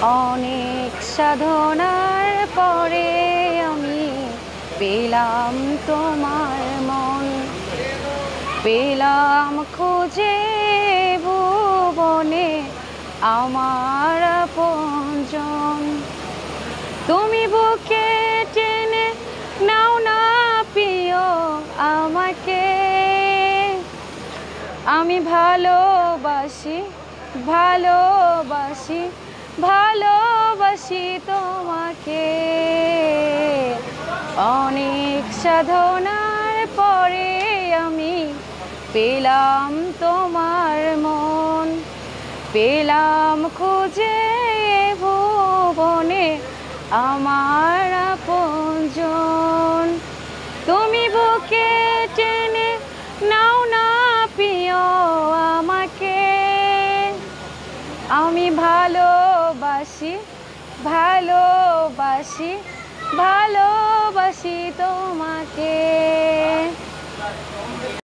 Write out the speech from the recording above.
অনেক সাধনার পরে আমি পেলাম তোমার মন, পেলাম খুঁজে ভুবনে আমার আপনজন। তুমি বুকে টেনে নাও না প্রিয় আমাকে, আমি ভালোবাসি ভালোবাসি ভালোবাসি তোমাকে। অনেক সাধনার পরে আমি পেলাম তোমার মন, পেলাম খুঁজে ভুবনে আমার আপনজন। তুমি বুকে টেনে নাও না প্রিয় আমাকে, আমি ভালোবাসি ভালোবাসি ভালোবাসি তোমাকে।